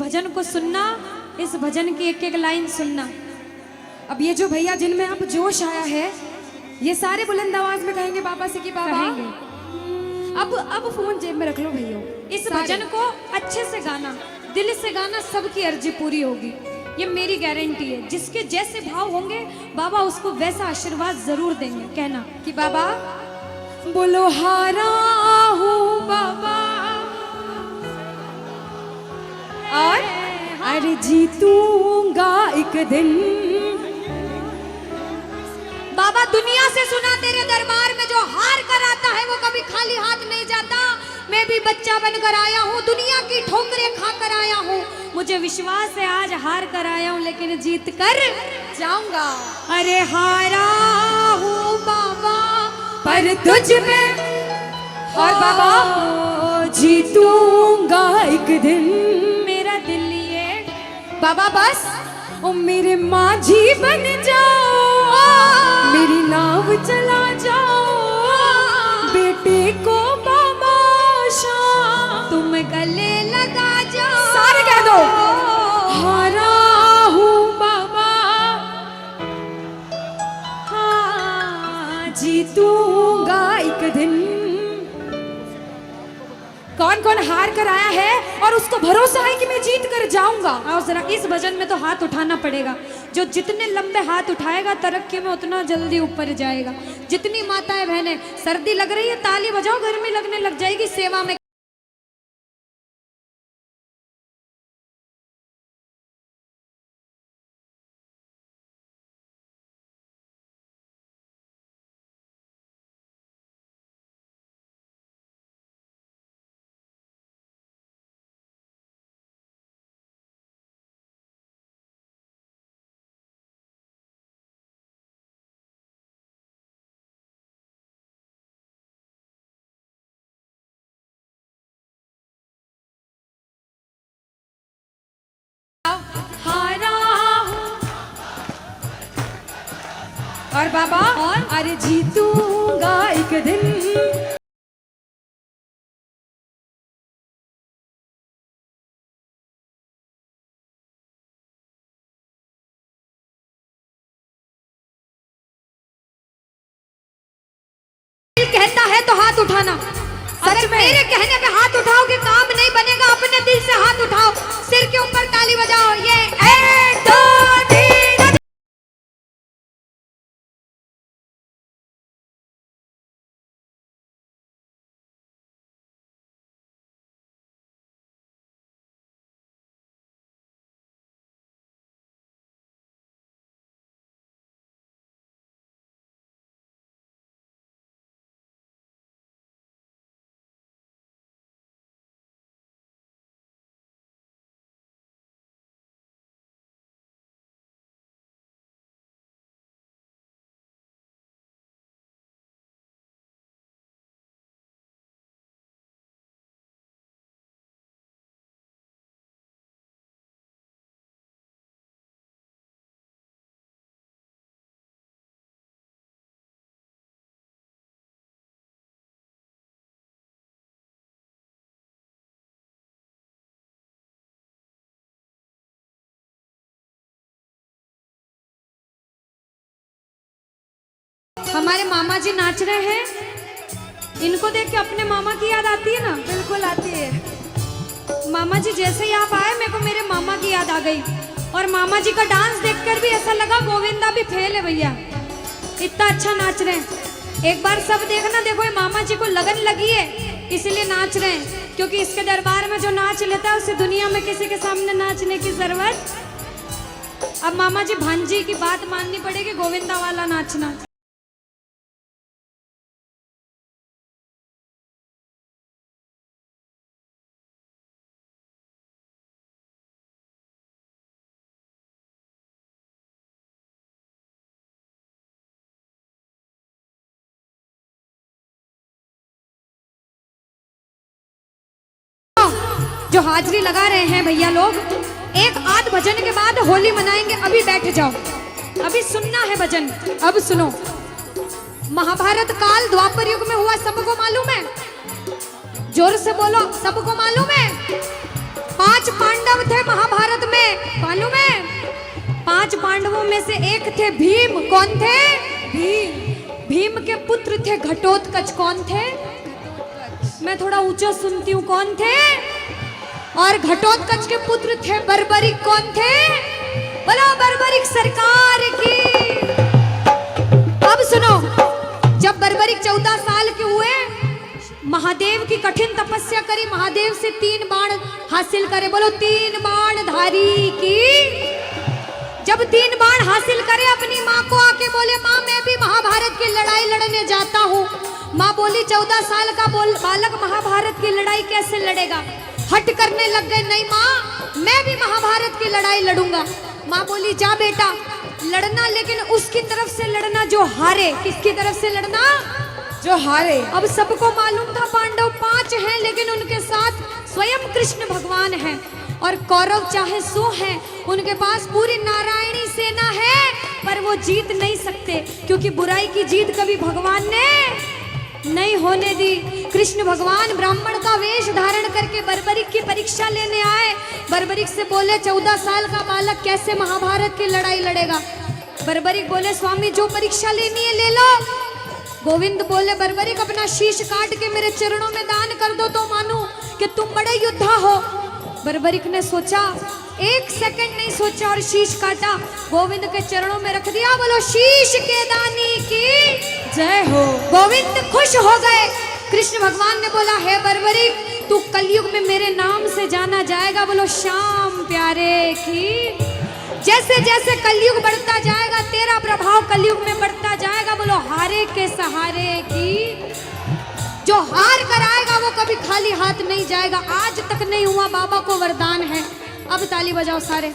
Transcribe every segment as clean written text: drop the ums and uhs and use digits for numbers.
भजन को सुनना, इस भजन की एक एक लाइन सुनना। अब ये जो भैया जिनमें अब जोश आया है, ये सारे बुलंद आवाज में कहेंगे बाबा से कि बाबा अब फोन जेब में रख लो भैया। इस भजन को अच्छे से गाना, दिल से गाना, सबकी अर्जी पूरी होगी, ये मेरी गारंटी है। जिसके जैसे भाव होंगे बाबा उसको वैसा आशीर्वाद जरूर देंगे। कहना कि बाबा बोलो हारा हूँ बाबा और अरे जीतूंगा एक दिन। बाबा दुनिया से सुना तेरे दरबार में जो हार कर आता है वो कभी खाली हाथ नहीं जाता। मैं भी बच्चा बनकर आया हूँ, दुनिया की ठोकरें खा कर आया हूँ। मुझे विश्वास है आज हार कर आया हूँ लेकिन जीत कर जाऊंगा। अरे हारा हूँ बाबा पर तुझ में और बाबा जीतूंगा एक दिन। मेरा दिल ये बाबा बस ओ मेरे माझी बन जाओ, मेरी नाव चला जाओ, बेटे को बाबा शाम तुम गले लगा जाओ। सारे कह दो हारा हूँ बाबा, हाँ जीतूंगा एक दिन। कौन कौन हार कर आया है और उसको भरोसा है कि मैं जीत कर जाऊंगा? और जरा इस भजन में तो हाथ उठाना पड़ेगा। जो जितने लंबे हाथ उठाएगा तरक्की में उतना जल्दी ऊपर जाएगा। जितनी माताएं बहनें सर्दी लग रही है ताली बजाओ, गर्मी लगने लग जाएगी सेवा में। और बाबा और अरे जीतूंगा एक दिन। कहता है तो हाथ उठाना। अगर मेरे कहने पे हाथ उठाओगे काम नहीं बनेगा। अपने दिल से हाथ उठाओ, सिर के ऊपर ताली बजाओ। ये 1 2 3। हमारे मामा जी नाच रहे हैं, इनको देख के अपने मामा की याद आती है ना? बिल्कुल आती है। मामा जी जैसे ही आप आए मेरे को मेरे मामा की याद आ गई। और मामा जी का डांस देखकर भी ऐसा लगा गोविंदा भी फेल है भैया, इतना अच्छा नाच रहे हैं। एक बार सब देखना, देखो ये मामा जी को लगन लगी है इसलिए नाच रहे हैं। क्योंकि इसके दरबार में जो नाच लेता है उसे दुनिया में किसी के सामने नाचने की जरूरत। अब मामा जी भांजी की बात माननी पड़ेगी, गोविंदा वाला नाचना। जो हाजिरी लगा रहे हैं भैया लोग, एक आध भजन के बाद होली मनाएंगे। अभी बैठ जाओ, अभी सुनना है भजन। अब सुनो, महाभारत काल द्वापर युग में हुआ, सबको मालूम है? जोर से बोलो, सबको मालूम है? 5 पांडव थे में से एक थे भीम। कौन थे? भीम। भीम के पुत्र थे घटोत्कच। कौन थे? मैं थोड़ा ऊंचा सुनती हूँ। कौन थे? और घटोत्कच के पुत्र थे बर्बरिक। कौन थे? बोलो बर्बरिक सरकार की। अब सुनो, जब बर्बरिक 14 साल के हुए, महादेव की कठिन तपस्या करी, महादेव से 3 बाण हासिल करे। बोलो 3 बाण धारी की। जब 3 बाण हासिल करे, अपनी माँ को आके बोले, माँ मैं भी महाभारत की लड़ाई लड़ने जाता हूँ। माँ बोली 14 साल का बालक महाभारत की लड़ाई कैसे लड़ेगा? हट करने लग गए, नहीं माँ मैं भी महाभारत की लड़ाई लड़ूंगा। माँ बोली जा बेटा लड़ना, लेकिन उसकी तरफ से लड़ना जो हारे। किसकी तरफ से लड़ना? जो हारे। अब सबको मालूम था पांडव 5 हैं, लेकिन उनके साथ स्वयं कृष्ण भगवान हैं। और कौरव चाहे 100 हैं, उनके पास पूरी नारायणी सेना है, पर वो जीत नहीं सकते, क्योंकि बुराई की जीत कभी भगवान ने नहीं होने दी। कृष्ण भगवान ब्राह्मण का वेश धारण करके बर्बरिक की परीक्षा लेने आए। बर्बरिक से बोले 14 साल का बालक कैसे महाभारत की लड़ाई लड़ेगा? बर्बरिक बोले स्वामी जो परीक्षा लेनी है ले लो। गोविंद बोले बर्बरिक अपना शीश काट के मेरे चरणों में दान कर दो तो मानूं कि तुम बड़े योद्धा हो। बर्बरिक ने सोचा, 1 सेकंड नहीं सोचा और शीश काटा, गोविंद के चरणों में रख दिया। बोलो शीश के दानी की जय हो। गोविंद खुश हो गए। कृष्ण भगवान ने बोला हे बर्बरिक तू कलयुग में मेरे नाम से जाना जाएगा। बोलो श्याम प्यारे की। जैसे जैसे कलयुग बढ़ता जाएगा, तेरा प्रभाव कलयुग में बढ़ता जाएगा। बोलो हारे के सहारे की। जो हार कर आएगा वो कभी खाली हाथ नहीं जाएगा। आज तक नहीं हुआ, बाबा को वरदान है। अब ताली बजाओ सारे।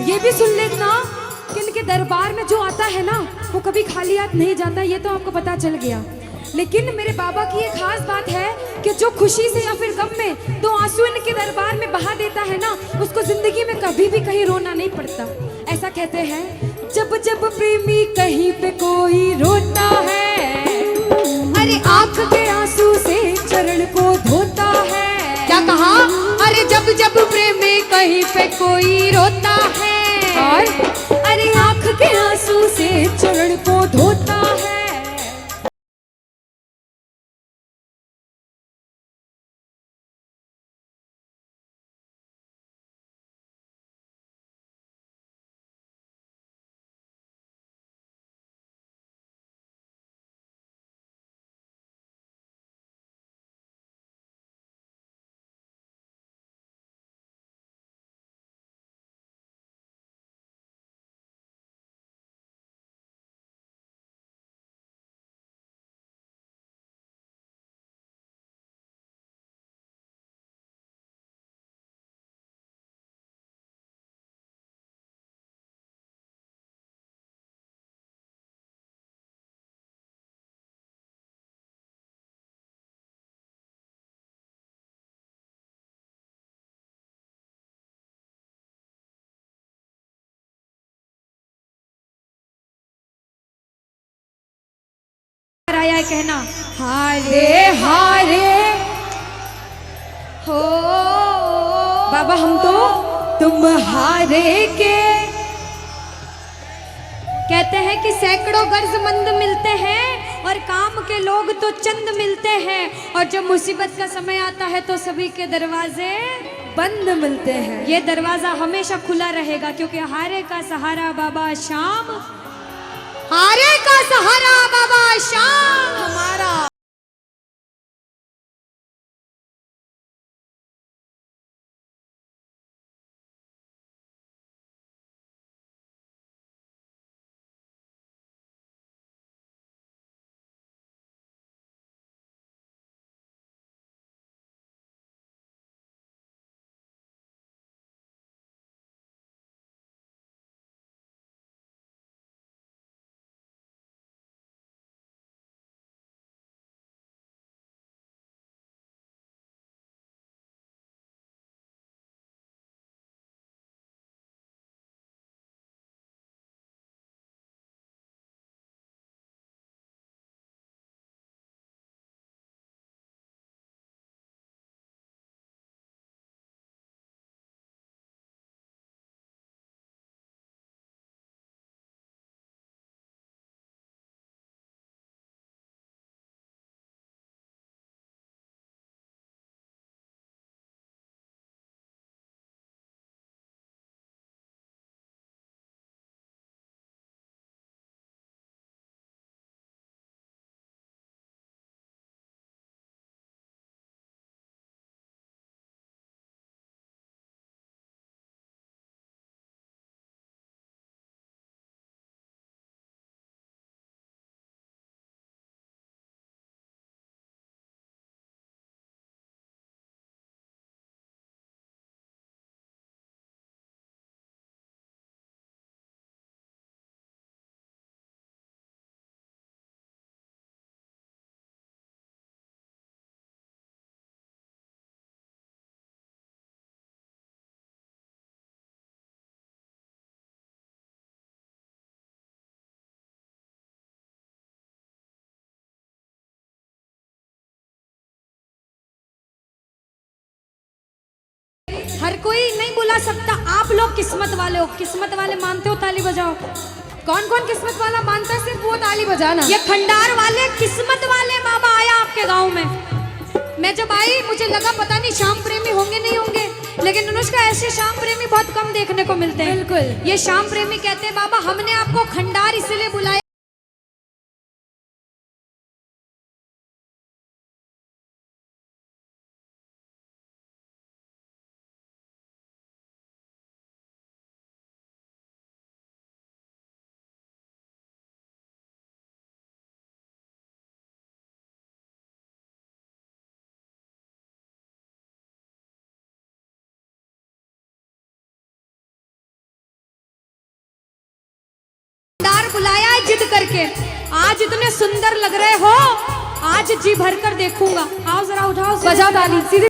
ये भी सुन लेना कि इनके दरबार में जो आता है ना वो कभी खाली हाथ नहीं जाता। ये तो आपको पता चल गया। लेकिन मेरे बाबा की एक खास बात है कि जो खुशी से या फिर गम में 2 आंसू इनके दरबार में बहा देता है ना, उसको जिंदगी में कभी भी कहीं रोना नहीं पड़ता। ऐसा कहते हैं जब जब प्रेमी कहीं पे कोई रोता है, अरे आंख के आंसू से चरण को धोता है। क्या कहा? अरे जब जब प्रेमी कहीं पे कोई रोता है, और अरे आंख के आंसू से चरण को धोता है। है कहना, हारे हारे हो बाबा हम तो तुम्हारे के। कहते हैं कि सैकड़ों गर्जमंद मिलते हैं और काम के लोग तो चंद मिलते हैं, और जब मुसीबत का समय आता है तो सभी के दरवाजे बंद मिलते हैं। ये दरवाजा हमेशा खुला रहेगा, क्योंकि हारे का सहारा बाबा शाम, हारे का सहारा बाबा शाम हमारा। हर कोई नहीं बुला सकता, आप लोग किस्मत वाले हो। किस्मत वाले मानते हो, ताली बजाओ। कौन कौन किस्मत वाला मानता है? सिर्फ वो ताली बजाना। ये खंडार वाले किस्मत वाले बाबा आया आपके गांव में। मैं जब आई मुझे लगा पता नहीं श्याम प्रेमी होंगे नहीं होंगे, लेकिन अनुष्का ऐसे श्याम प्रेमी बहुत कम देखने को मिलते हैं। बिल्कुल, ये श्याम प्रेमी कहते हैं बाबा हमने आपको खंडार इसलिए बुलाया, बुलाया है जिद करके। आज इतने सुंदर लग रहे हो, आज जी भर कर देखूंगा। आओ जरा उठाओ, बजाओ ताली। सीधे